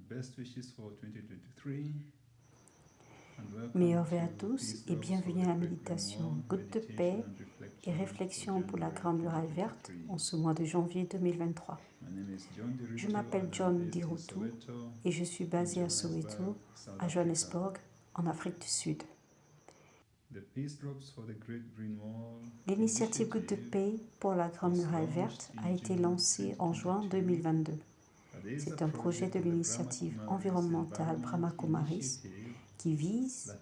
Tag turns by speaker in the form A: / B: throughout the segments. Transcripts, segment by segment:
A: Best wishes for 2023.
B: Meilleurs vœux à tous et bienvenue à la méditation Goutte de paix et réflexion pour la Grande Muraille Verte en ce mois de janvier 2023. Je m'appelle John Dirutu et je suis basé à Soweto, à Johannesburg, en Afrique du Sud. L'initiative Goutte de paix pour la Grande Muraille Verte a été lancée en juin 2022. C'est un projet de l'initiative environnementale Brahma Kumaris qui vise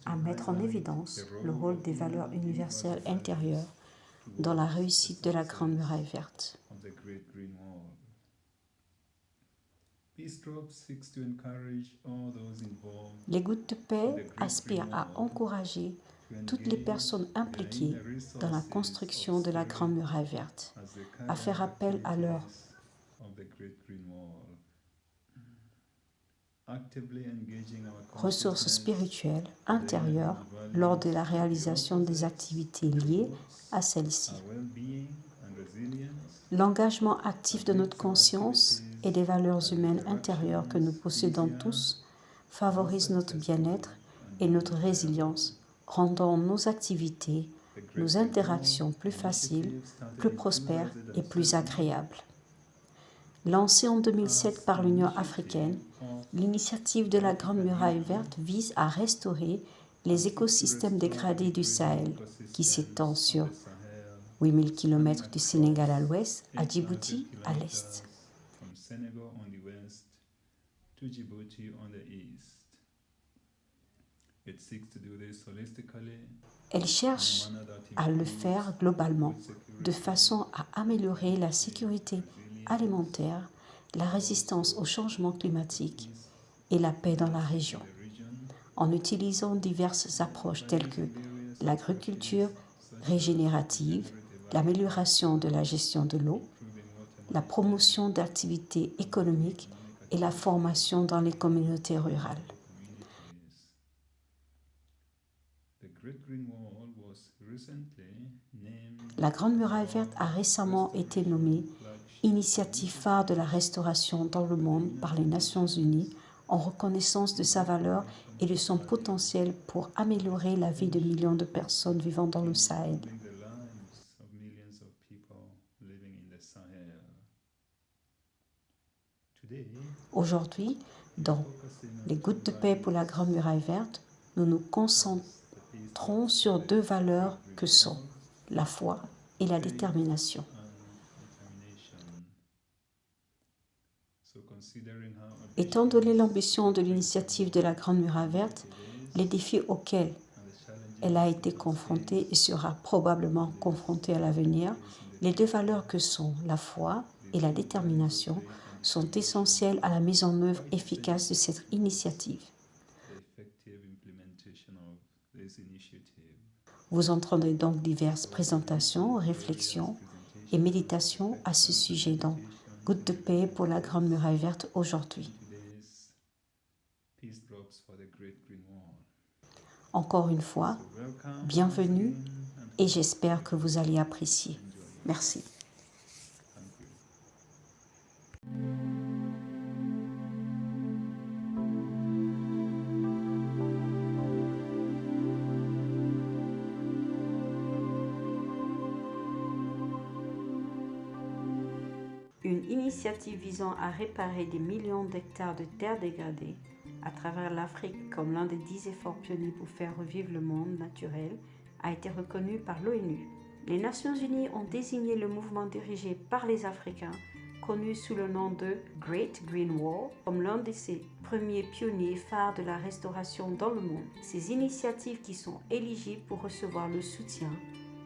B: à mettre en évidence le rôle des valeurs universelles intérieures dans la réussite de la Grande Muraille Verte. Les gouttes de paix aspirent à encourager toutes les personnes impliquées dans la construction de la Grande Muraille Verte, à faire appel à leurs ressources spirituelles intérieures lors de la réalisation des activités liées à celles-ci. L'engagement actif de notre conscience et des valeurs humaines intérieures que nous possédons tous favorise notre bien-être et notre résilience, rendant nos activités, nos interactions plus faciles, plus prospères et plus agréables. Lancée en 2007 par l'Union africaine, l'initiative de la Grande Muraille Verte vise à restaurer les écosystèmes dégradés du Sahel, qui s'étend sur 8000 km du Sénégal à l'ouest, à Djibouti à l'est. Elle cherche à le faire globalement, de façon à améliorer la sécurité alimentaire, la résistance au changement climatique et la paix dans la région, en utilisant diverses approches telles que l'agriculture régénérative, l'amélioration de la gestion de l'eau, la promotion d'activités économiques et la formation dans les communautés rurales. La Grande Muraille Verte a récemment été nommée initiative phare de la restauration dans le monde par les Nations Unies en reconnaissance de sa valeur et de son potentiel pour améliorer la vie de millions de personnes vivant dans le Sahel. Aujourd'hui, dans les Gouttes de paix pour la Grande Muraille Verte, nous nous concentrons sur deux valeurs que sont la foi et la détermination. Étant donné l'ambition de l'initiative de la Grande Muraille Verte, les défis auxquels elle a été confrontée et sera probablement confrontée à l'avenir, les deux valeurs que sont la foi et la détermination sont essentielles à la mise en œuvre efficace de cette initiative. Vous entendrez donc diverses présentations, réflexions et méditations à ce sujet dans Goutte de paix pour la Grande Muraille Verte aujourd'hui. Encore une fois, bienvenue et j'espère que vous allez apprécier. Merci. Une initiative visant à réparer des millions d'hectares de terres dégradées à travers l'Afrique comme l'un des 10 efforts pionniers pour faire revivre le monde naturel a été reconnue par l'ONU. Les Nations Unies ont désigné le mouvement dirigé par les Africains, connu sous le nom de Great Green Wall, comme l'un de ces premiers pionniers phares de la restauration dans le monde. Ces initiatives qui sont éligibles pour recevoir le soutien,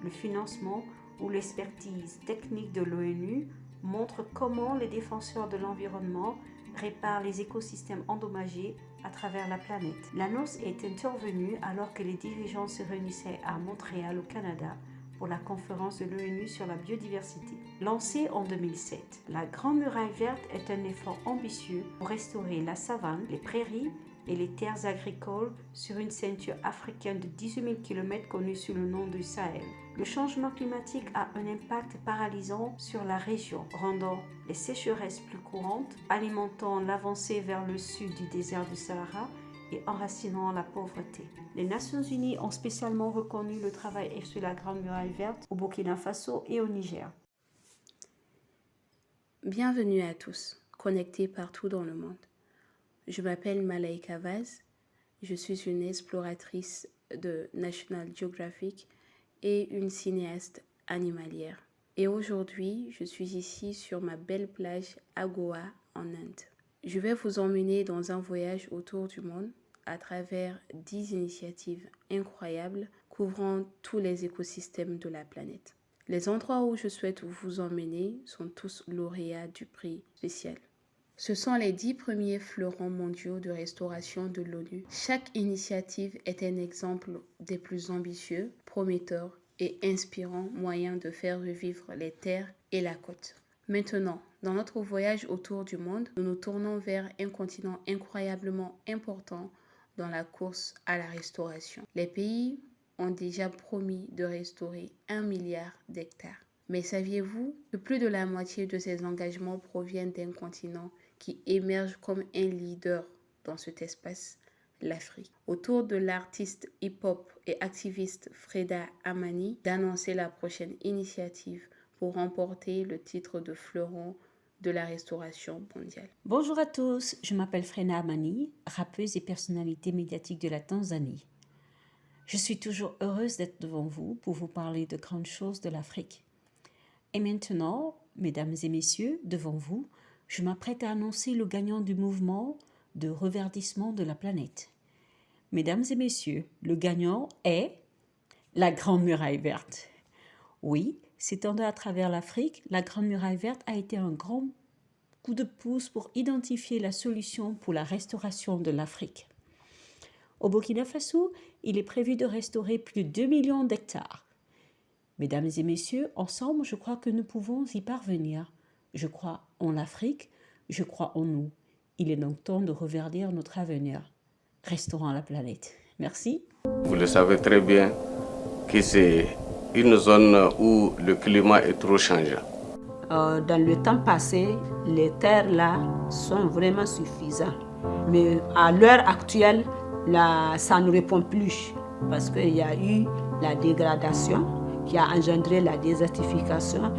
B: le financement ou l'expertise technique de l'ONU montre comment les défenseurs de l'environnement réparent les écosystèmes endommagés à travers la planète. L'annonce est intervenue alors que les dirigeants se réunissaient à Montréal, au Canada, pour la conférence de l'ONU sur la biodiversité. Lancée en 2007, la Grande Muraille Verte est un effort ambitieux pour restaurer la savane, les prairies et les terres agricoles sur une ceinture africaine de 18 000 km connue sous le nom du Sahel. Le changement climatique a un impact paralysant sur la région, rendant les sécheresses plus courantes, alimentant l'avancée vers le sud du désert du Sahara et enracinant la pauvreté. Les Nations Unies ont spécialement reconnu le travail sur la Grande Muraille Verte au Burkina Faso et au Niger.
C: Bienvenue à tous, connectés partout dans le monde. Je m'appelle Malaika Vaz, je suis une exploratrice de National Geographic et une cinéaste animalière. Et aujourd'hui, je suis ici sur ma belle plage à Goa, en Inde. Je vais vous emmener dans un voyage autour du monde à travers 10 initiatives incroyables couvrant tous les écosystèmes de la planète. Les endroits où je souhaite vous emmener sont tous lauréats du prix spécial. Ce sont les 10 premiers fleurons mondiaux de restauration de l'ONU. Chaque initiative est un exemple des plus ambitieux, prometteurs et inspirants moyens de faire revivre les terres et la côte. Maintenant, dans notre voyage autour du monde, nous nous tournons vers un continent incroyablement important dans la course à la restauration. Les pays ont déjà promis de restaurer 1 milliard d'hectares. Mais saviez-vous que plus de la moitié de ces engagements proviennent d'un continent qui émerge comme un leader dans cet espace, l'Afrique? Autour de l'artiste hip-hop et activiste Freda Amani d'annoncer la prochaine initiative pour remporter le titre de fleuron de la restauration mondiale.
B: Bonjour à tous, je m'appelle Freda Amani, rappeuse et personnalité médiatique de la Tanzanie. Je suis toujours heureuse d'être devant vous pour vous parler de grandes choses de l'Afrique. Et maintenant, mesdames et messieurs, devant vous, je m'apprête à annoncer le gagnant du mouvement de reverdissement de la planète. Mesdames et messieurs, le gagnant est la Grande Muraille Verte. Oui, s'étendant à travers l'Afrique, la Grande Muraille Verte a été un grand coup de pouce pour identifier la solution pour la restauration de l'Afrique. Au Burkina Faso, il est prévu de restaurer plus de 2 millions d'hectares. Mesdames et messieurs, ensemble, je crois que nous pouvons y parvenir. Je crois en l'Afrique, je crois en nous. Il est donc temps de reverdir notre avenir. Restaurons la planète. Merci.
D: Vous le savez très bien que c'est une zone où le climat est trop changeant.
E: Dans le temps passé, les terres là sont vraiment suffisantes. Mais à l'heure actuelle, là, ça ne répond plus parce qu'il y a eu la dégradation qui a engendré la désertification.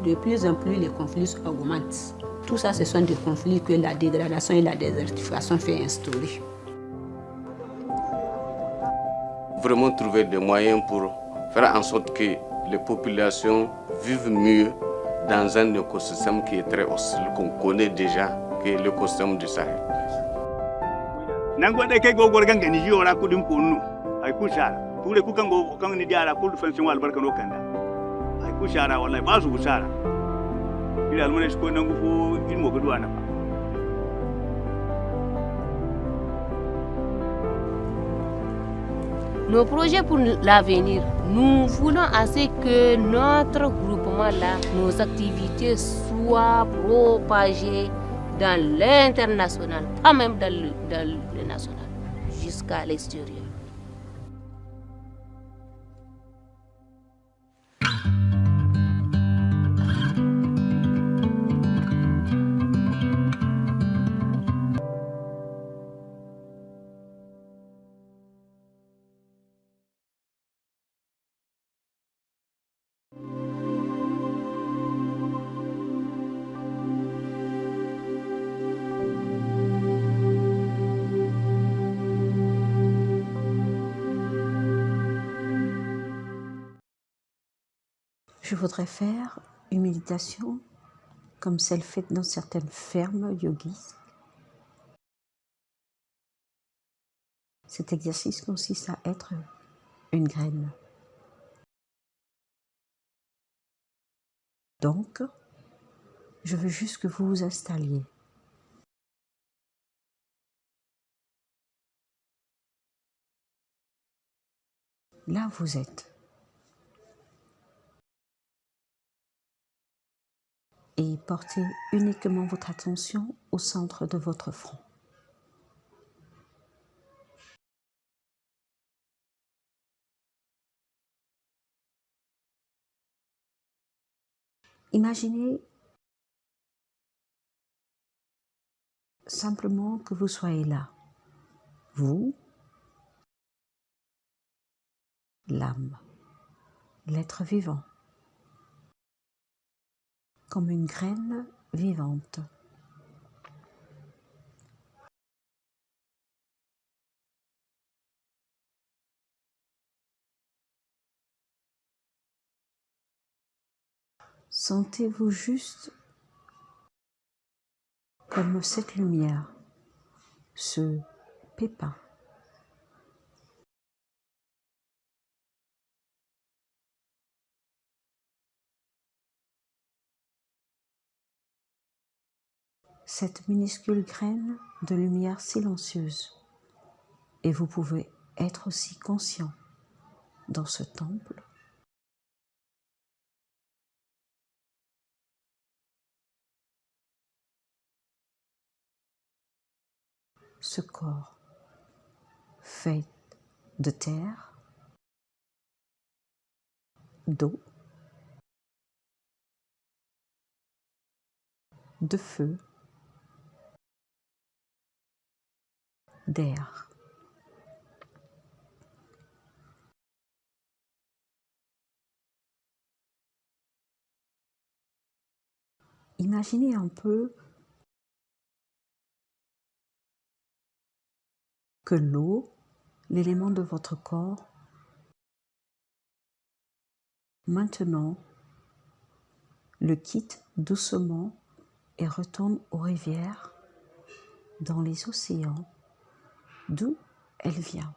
E: De plus en plus, les conflits augmentent. Tout ça, ce sont des conflits que la dégradation et la désertification font instaurer.
D: Vraiment trouver des moyens pour faire en sorte que les populations vivent mieux dans un écosystème qui est très hostile, qu'on connaît déjà, que est l'écosystème du Sahel. Tule kukango kang ni diara kul fansin wal barkano kanda ay ku shara wallahi ba su shara ila almane ko nangu fo ilmo gadu ana ba.
F: Nos projets pour l'avenir, nous voulons assez que notre groupement-là, nos activités soient propagées dans l'international, pas même dans le national, jusqu'à l'extérieur.
B: Je voudrais faire une méditation comme celle faite dans certaines fermes yogis. Cet exercice consiste à être une graine. Donc, je veux juste que vous vous installiez. Là où vous êtes. Et portez uniquement votre attention au centre de votre front. Imaginez simplement que vous soyez là, vous, l'âme, l'être vivant, comme une graine vivante. Sentez-vous juste comme cette lumière, ce pépin. Cette minuscule graine de lumière silencieuse. Et vous pouvez être aussi conscient dans ce temple ce corps fait de terre, d'eau, de feu, d'air. Imaginez un peu que l'eau, l'élément de votre corps, maintenant le quitte doucement et retourne aux rivières, dans les océans, d'où elle vient.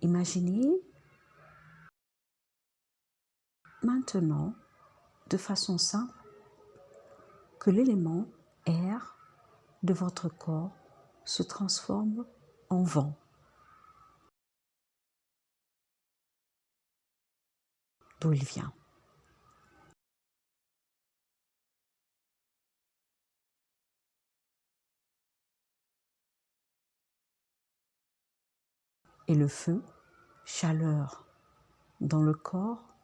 B: Imaginez maintenant, de façon simple, que l'élément air de votre corps se transforme en vent. D'où il vient. Et le feu, chaleur dans le corps,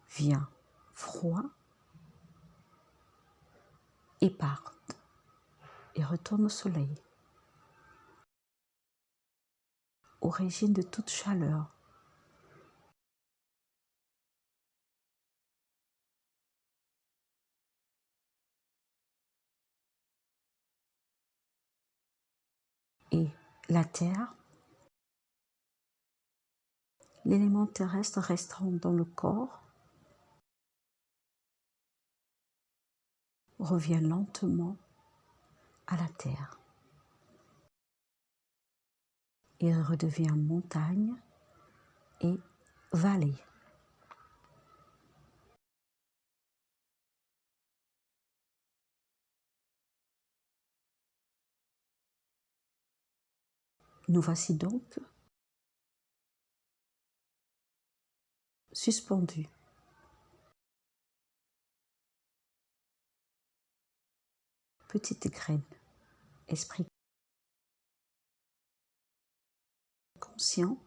B: vient froid et part et retourne au soleil. Origine de toute chaleur. Et la terre, l'élément terrestre restant dans le corps, revient lentement à la terre et redevient montagne et vallée. Nous voici donc suspendus. Petite graine, esprit conscient,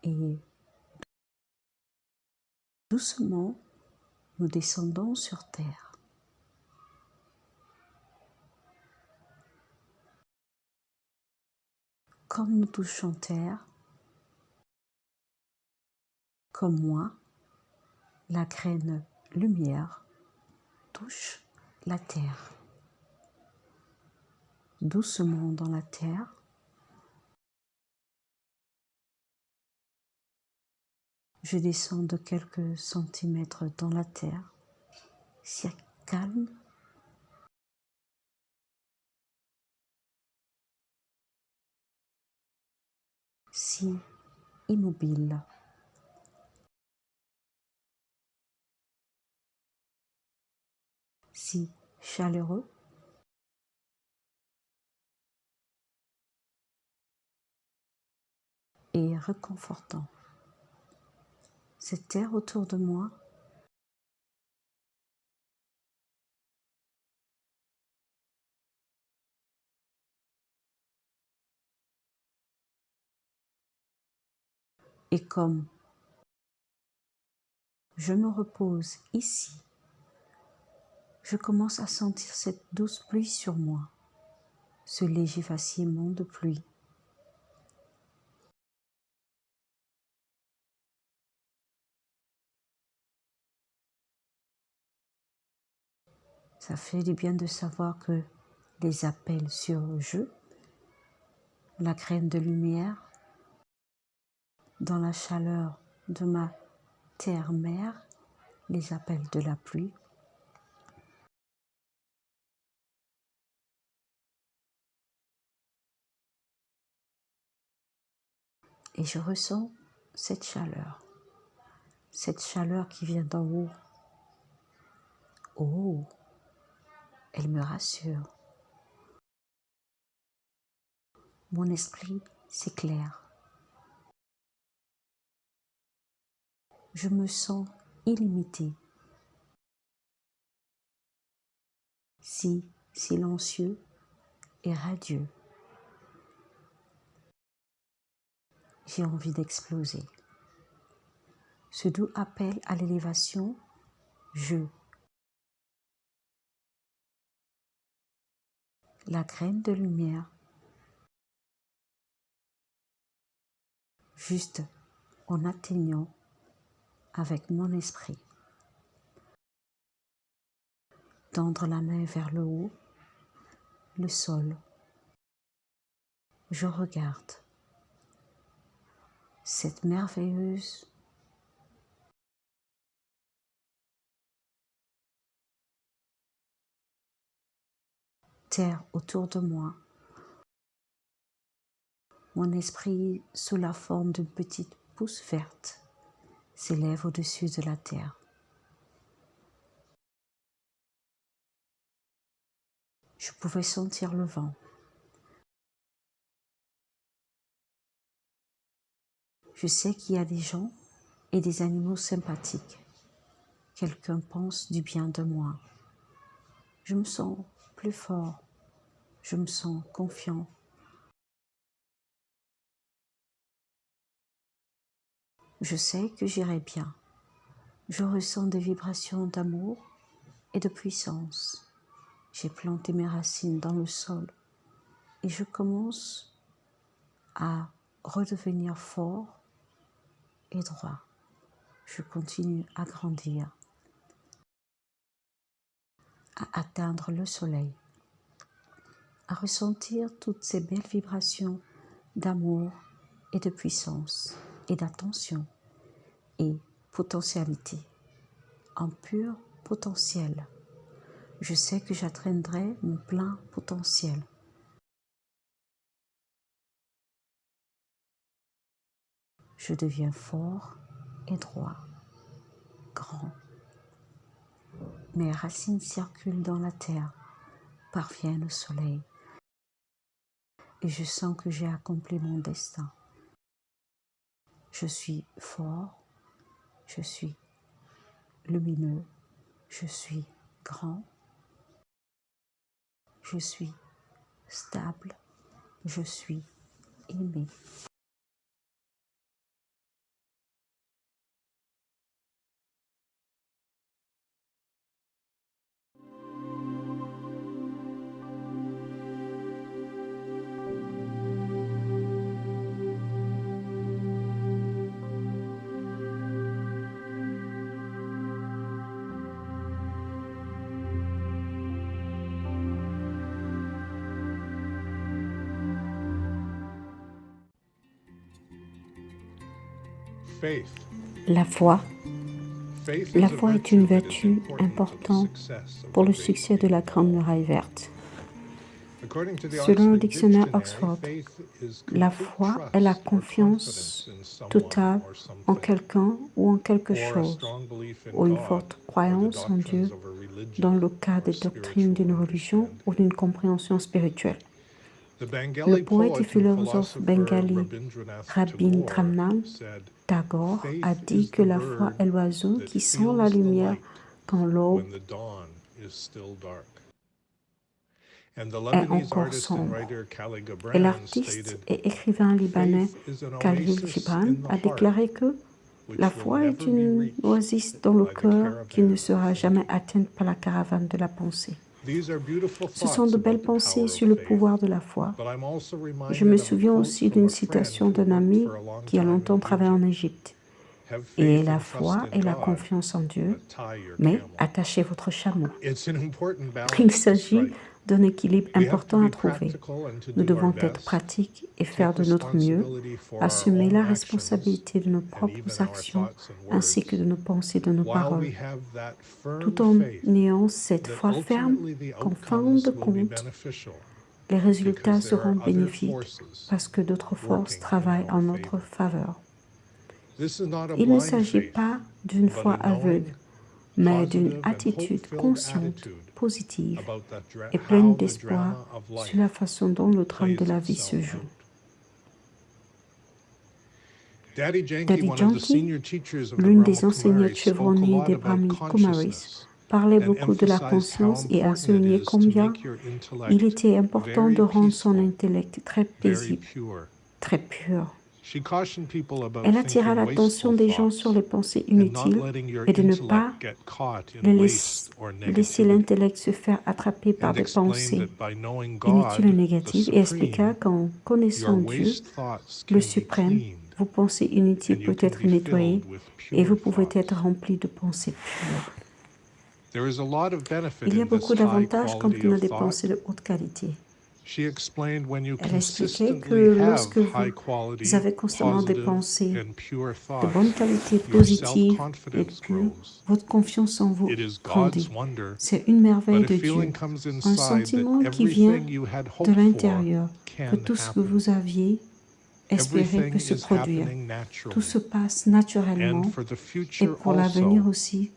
B: et doucement, nous descendons sur terre. Comme nous touchons terre, comme moi, la graine lumière touche la terre. Doucement dans la terre, je descends de quelques centimètres dans la terre, si calme, si immobile. Si chaleureux, et réconfortant. Cette terre autour de moi et comme je me repose ici, je commence à sentir cette douce pluie sur moi, ce léger vacillement de pluie. Ça fait du bien de savoir que les appels sur je, la graine de lumière, dans la chaleur de ma terre-mère, les appels de la pluie, et je ressens cette chaleur qui vient d'en haut. Oh, elle me rassure. Mon esprit s'éclaire. Je me sens illimité, si silencieux et radieux. J'ai envie d'exploser. Ce doux appel à l'élévation, je. La graine de lumière, juste en atteignant avec mon esprit. Tendre la main vers le haut, le sol. Je regarde cette merveilleuse terre autour de moi. Mon esprit, sous la forme d'une petite pousse verte, s'élève au-dessus de la terre. Je pouvais sentir le vent. Je sais qu'il y a des gens et des animaux sympathiques. Quelqu'un pense du bien de moi. Je me sens plus fort. Je me sens confiant. Je sais que j'irai bien. Je ressens des vibrations d'amour et de puissance. J'ai planté mes racines dans le sol et je commence à redevenir fort et droit. Je continue à grandir, à atteindre le soleil, à ressentir toutes ces belles vibrations d'amour et de puissance et d'attention et potentialité, en pur potentiel. Je sais que j'atteindrai mon plein potentiel. Je deviens fort et droit, grand. Mes racines circulent dans la terre, parviennent au soleil. Et je sens que j'ai accompli mon destin. Je suis fort, je suis lumineux, je suis grand, je suis stable, je suis aimé. La foi. La foi est une vertu importante pour le succès de la Grande Muraille Verte. Selon le dictionnaire Oxford, la foi est la confiance totale en quelqu'un ou en quelque chose, ou une forte croyance en Dieu dans le cas des doctrines d'une religion ou d'une compréhension spirituelle. Le poète et philosophe bengali Rabindranath Tagore a dit que la foi est l'oiseau qui sent la lumière quand l'aube est encore sombre. Et l'artiste et écrivain libanais Khalil Gibran a déclaré que la foi est une oasis dans le cœur qui ne sera jamais atteinte par la caravane de la pensée. Ce sont de belles pensées sur le pouvoir de la foi. Je me souviens aussi d'une citation d'un ami qui a longtemps travaillé en Égypte. Ayez la foi et la confiance en Dieu, mais attachez votre chameau. Il s'agit d'un équilibre important à trouver. Nous devons être pratiques et faire de notre mieux, assumer la responsabilité de nos propres actions ainsi que de nos pensées et de nos paroles, tout en ayant cette foi ferme qu'en fin de compte, les résultats seront bénéfiques parce que d'autres forces travaillent en notre faveur. Il ne s'agit pas d'une foi aveugle, mais d'une attitude consciente, positive et pleine d'espoir sur la façon dont le drame de la vie se joue. Daddy Yankee, l'une des enseignantes chevronnées des Brahmi Kumaris, parlait beaucoup de la conscience et a souligné combien il était important de rendre son intellect très paisible, très pur. Elle attira l'attention des gens sur les pensées inutiles et de ne pas laisser l'intellect se faire attraper par des pensées inutiles et négatives et expliqua qu'en connaissant Dieu, le suprême, vos pensées inutiles peuvent être nettoyées et vous pouvez être remplis de pensées pures. Il y a beaucoup d'avantages quand on a des pensées de haute qualité. Elle expliquait que lorsque vous avez constamment des pensées de bonne qualité, positives et pures, votre confiance en vous grandit. C'est une merveille de Dieu, un sentiment qui vient de l'intérieur, que tout ce que vous aviez espéré peut se produire. Tout se passe naturellement et pour l'avenir aussi,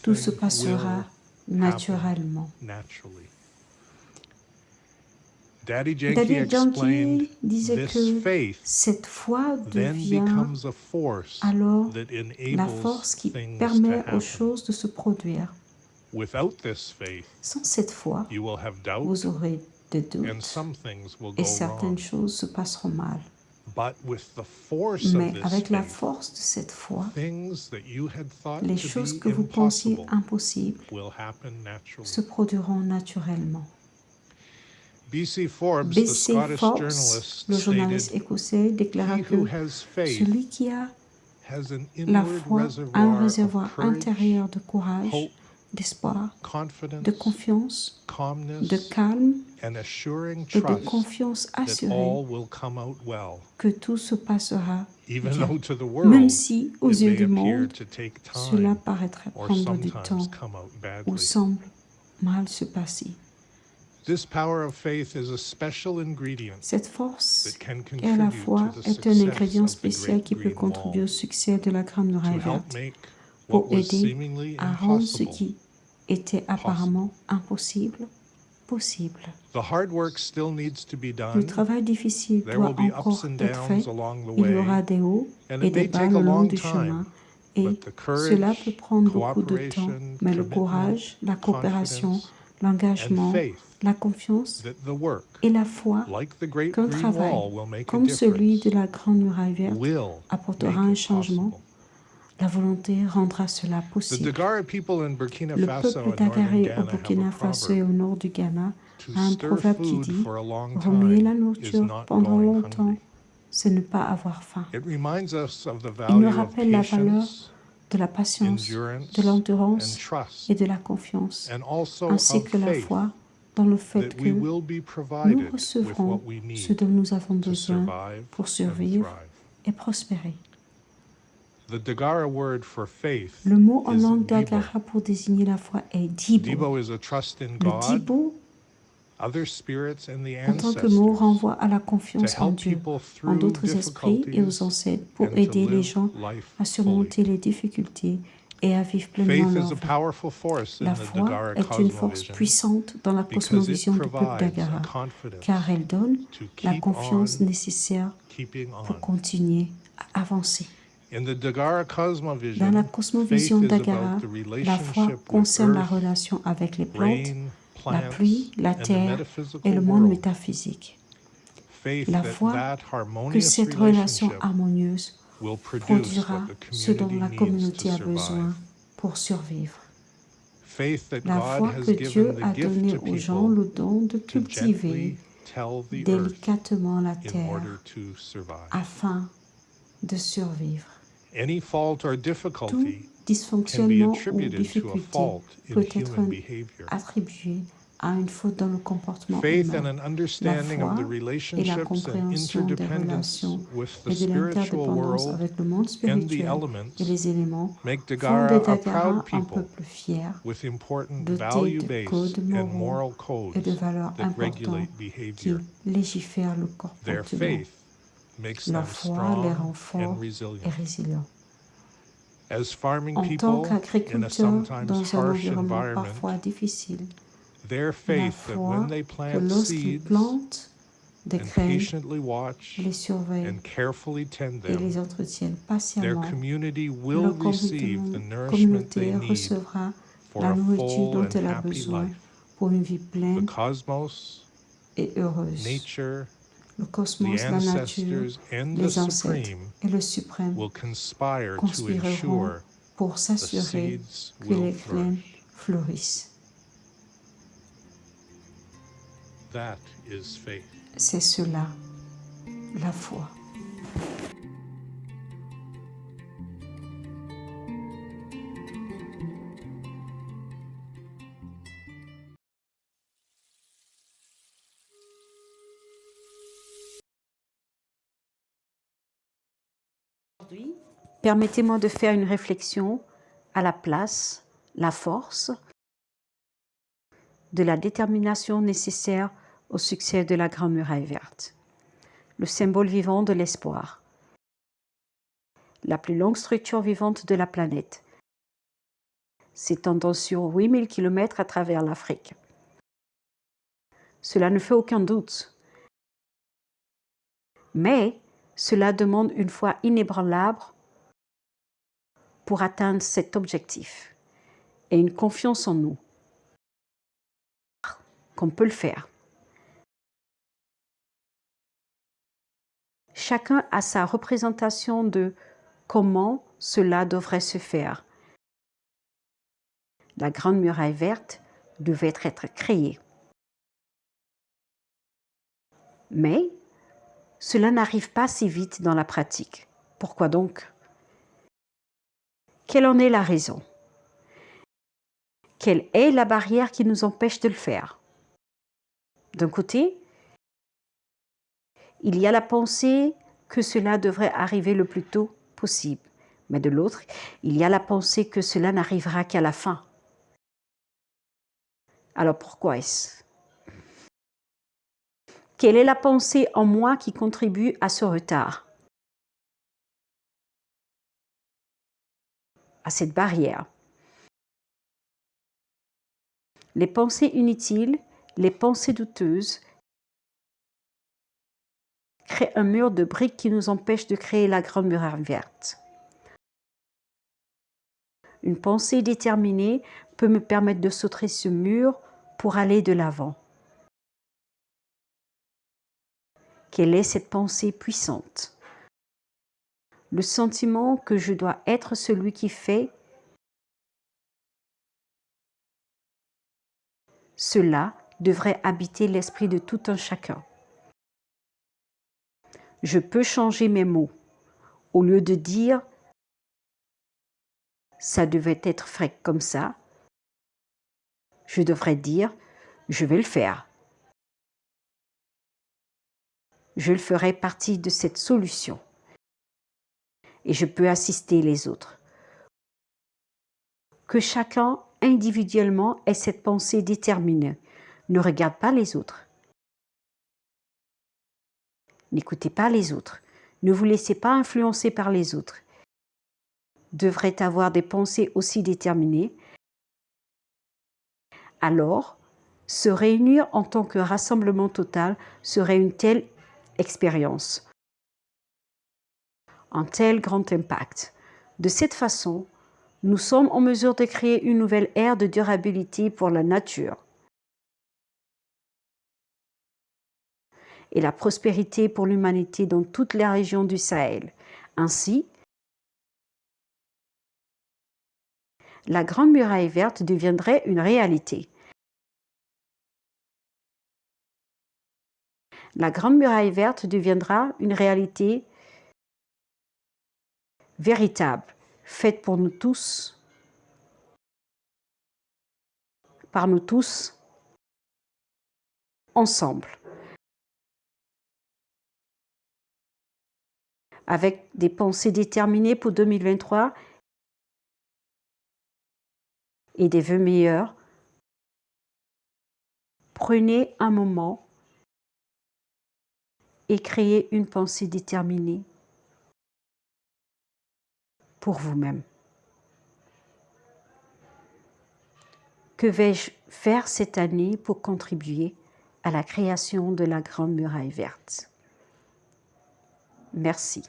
B: tout se passera naturellement. Daddy Yankee disait que cette foi devient alors la force qui permet aux choses de se produire. Sans cette foi, vous aurez des doutes et certaines choses se passeront mal. Mais avec la force de cette foi, les choses que vous pensiez impossibles se produiront naturellement. B.C. Forbes, le journaliste écossais, déclara que celui qui a la foi a un réservoir intérieur de courage, d'espoir, de confiance, de calme et de confiance assurée que tout se passera bien, même si, aux yeux du monde, cela paraîtrait prendre du temps ou semble mal se passer. Cette force et la foi est un ingrédient spécial qui peut contribuer au succès de la Grande Muraille Verte pour aider à rendre ce qui était apparemment impossible possible. Le travail difficile doit encore être fait. Il y aura des hauts et des bas le long du chemin et cela peut prendre beaucoup de temps, mais le courage, la coopération, l'engagement, la confiance et la foi qu'un travail comme celui de la Grande Muraille Verte apportera un changement. La volonté rendra cela possible. Le peuple d'Agaré au Burkina Faso et au nord du Ghana a un proverbe qui dit « Remuer la nourriture pendant longtemps, c'est ne pas avoir faim ». Il nous rappelle la valeur de la patience, de l'endurance et de la confiance, ainsi que la foi dans le fait que nous recevrons ce dont nous avons besoin pour survivre et prospérer. Le mot en langue d'Agara pour désigner la foi est Dibo. Le Dibo, en tant que mot, renvoie à la confiance en Dieu, en d'autres esprits et aux ancêtres pour aider les gens à surmonter les difficultés et à vivre pleinement
G: Faith
B: leur
G: is a
B: vie.
G: powerful force in
B: La
G: the
B: foi
G: Dagara
B: est une force
G: cosmovision
B: puissante dans la
G: because it
B: cosmovision du peuple
G: provides a
B: d'Agara,
G: confidence
B: car elle donne
G: to
B: la
G: keep
B: confiance
G: on
B: nécessaire
G: keeping
B: pour
G: on.
B: continuer à avancer.
G: In the Dagara
B: Dans la
G: cosmovision, faith
B: cosmovision
G: is
B: d'Agara,
G: about the
B: la foi
G: relationship with
B: concerne la
G: earth,
B: relation avec les plantes,
G: rain,
B: la
G: plants,
B: pluie, la
G: and the
B: terre et
G: metaphysical
B: le monde
G: world.
B: métaphysique.
G: Faith
B: La
G: that
B: foi
G: that
B: que
G: harmonious
B: cette relation
G: relationship
B: harmonieuse
G: will produce
B: produira
G: what the
B: ce dont
G: community
B: la
G: needs
B: communauté
G: to
B: a besoin
G: survive.
B: pour survivre.
G: Faith that
B: La
G: God
B: foi
G: has
B: que
G: given
B: Dieu
G: the
B: a
G: gift
B: donnée
G: to
B: aux gens
G: people
B: le don de
G: to
B: cultiver
G: gently tell the earth
B: délicatement la
G: in
B: terre
G: order to survive.
B: afin de survivre.
G: Any fault or
B: Tout
G: difficulty can be
B: dysfonctionnement ou
G: attributed to a
B: difficulté
G: fault in
B: peut être
G: human behavior.
B: attribué à une faute dans le comportement
G: Faith and
B: humain.
G: an understanding of the
B: foi et la
G: relationships and
B: compréhension des
G: interdependence
B: relations
G: with the
B: et de
G: spiritual
B: l'interdépendance
G: world
B: avec le monde
G: and the
B: spirituel
G: elements
B: et les éléments
G: make
B: font des
G: Dagara a
B: Dagara
G: proud
B: un
G: people
B: peuple fier,
G: with important
B: doté de
G: value-based
B: codes
G: and
B: moraux
G: moral
B: et de
G: codes
B: valeurs
G: that
B: importantes
G: regulate
B: qui
G: behavior.
B: légifèrent le
G: Their
B: comportement.
G: faith makes
B: Leur
G: them
B: foi les rend
G: strong
B: forts
G: and
B: et
G: resilient.
B: résilients.
G: As farming
B: En tant
G: people in a
B: qu'agriculteurs
G: sometimes
B: dans un
G: harsh
B: environnement
G: environment,
B: parfois difficile,
G: their
B: la
G: faith that
B: foi
G: when they
B: que
G: plant
B: lorsqu'ils
G: seeds
B: plantent des
G: and
B: graines,
G: patiently watch
B: les surveillent
G: and carefully tend
B: et
G: them,
B: les entretiennent
G: their
B: patiemment,
G: community will
B: leur
G: receive the nourishment they
B: communauté
G: need
B: recevra
G: for
B: la
G: a
B: nourriture
G: full
B: dont
G: and
B: elle a
G: happy
B: besoin
G: life.
B: pour une vie
G: The
B: pleine
G: cosmos,
B: et heureuse.
G: nature,
B: Le
G: the
B: cosmos, la nature,
G: ancestors, and the
B: les ancêtres
G: Supreme
B: et le suprême
G: will conspire to
B: conspireront
G: ensure
B: pour
G: the
B: s'assurer
G: seeds
B: que
G: will
B: les graines
G: flourish.
B: fleurissent.
G: That is faith.
B: C'est cela, la foi. Permettez-moi de faire une réflexion à la place, la force de la détermination nécessaire au succès de la Grande Muraille Verte, le symbole vivant de l'espoir, la plus longue structure vivante de la planète, s'étendant sur 8000 km à travers l'Afrique. Cela ne fait aucun doute. Mais cela demande une foi inébranlable pour atteindre cet objectif et une confiance en nous, qu'on peut le faire. Chacun a sa représentation de comment cela devrait se faire. La Grande Muraille Verte devait être créée. Mais cela n'arrive pas si vite dans la pratique. Pourquoi donc? Quelle en est la raison? Quelle est la barrière qui nous empêche de le faire? D'un côté, il y a la pensée que cela devrait arriver le plus tôt possible. Mais de l'autre, il y a la pensée que cela n'arrivera qu'à la fin. Alors pourquoi est-ce? Quelle est la pensée en moi qui contribue à ce retard? À cette barrière? Les pensées inutiles, les pensées douteuses créent un mur de briques qui nous empêche de créer la Grande Muraille Verte. Une pensée déterminée peut me permettre de sauter ce mur pour aller de l'avant. Quelle est cette pensée puissante? Le sentiment que je dois être celui qui fait. Cela devrait habiter l'esprit de tout un chacun. Je peux changer mes mots. Au lieu de dire « ça devait être fait comme ça », je devrais dire « je vais le faire ». Je le ferai partie de cette solution. Et je peux assister les autres. Que chacun individuellement ait cette pensée déterminée. Ne regarde pas les autres. N'écoutez pas les autres. Ne vous laissez pas influencer par les autres. devrait avoir des pensées aussi déterminées, alors se réunir en tant que rassemblement total serait une telle expérience, un tel grand impact. De cette façon, nous sommes en mesure de créer une nouvelle ère de durabilité pour la nature et la prospérité pour l'humanité dans toute la région du Sahel. Ainsi, la Grande Muraille Verte deviendrait une réalité. La Grande Muraille Verte deviendra une réalité véritable, faite pour nous tous, par nous tous, ensemble, avec des pensées déterminées pour 2023 et des vœux meilleurs. Prenez un moment et créez une pensée déterminée pour vous-même. Que vais-je faire cette année pour contribuer à la création de la Grande Muraille Verte? Merci.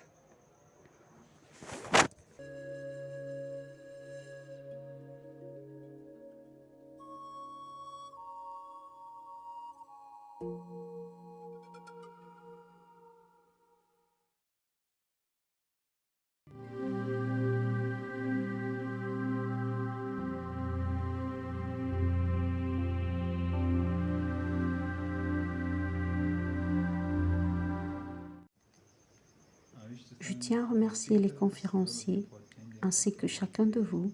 B: Je tiens à remercier les conférenciers ainsi que chacun de vous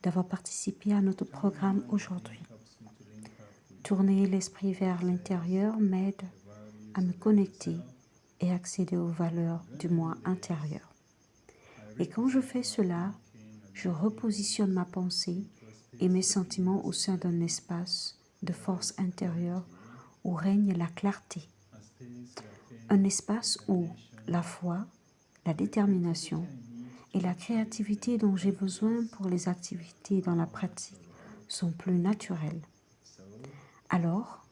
B: d'avoir participé à notre programme aujourd'hui. Tourner l'esprit vers l'intérieur m'aide à me connecter et accéder aux valeurs du moi intérieur. Et quand je fais cela, je repositionne ma pensée et mes sentiments au sein d'un espace de force intérieure où règne la clarté. Un espace où la foi, la détermination et la créativité dont j'ai besoin pour les activités dans la pratique sont plus naturelles. Alors,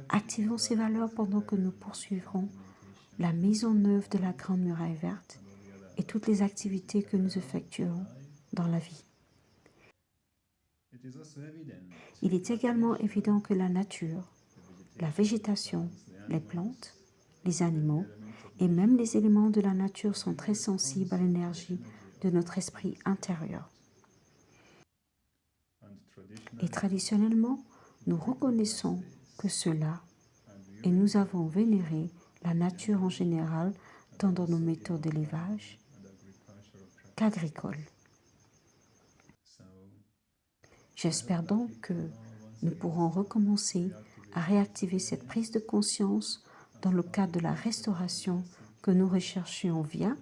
B: activons ces valeurs pendant que nous poursuivrons la mise en œuvre de la Grande Muraille Verte et toutes les activités que nous effectuons dans la vie. Il est également évident que la nature, la végétation, les plantes, les animaux et même les éléments de la nature sont très sensibles à l'énergie de notre esprit intérieur. Et traditionnellement, nous reconnaissons que cela, et nous avons vénéré la nature en général tant dans nos méthodes d'élevage qu'agricoles. J'espère donc que nous pourrons recommencer à réactiver cette prise de conscience dans le cadre de la restauration que nous recherchions via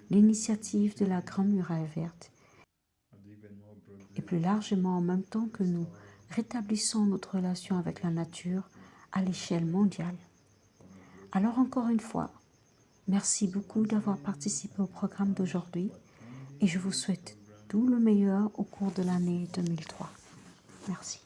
B: l'initiative de la Grande Muraille Verte et plus largement en même temps que nous rétablissons notre relation avec la nature à l'échelle mondiale. Alors encore une fois, merci beaucoup d'avoir participé au programme d'aujourd'hui et je vous souhaite tout le meilleur au cours de l'année 2003. Merci.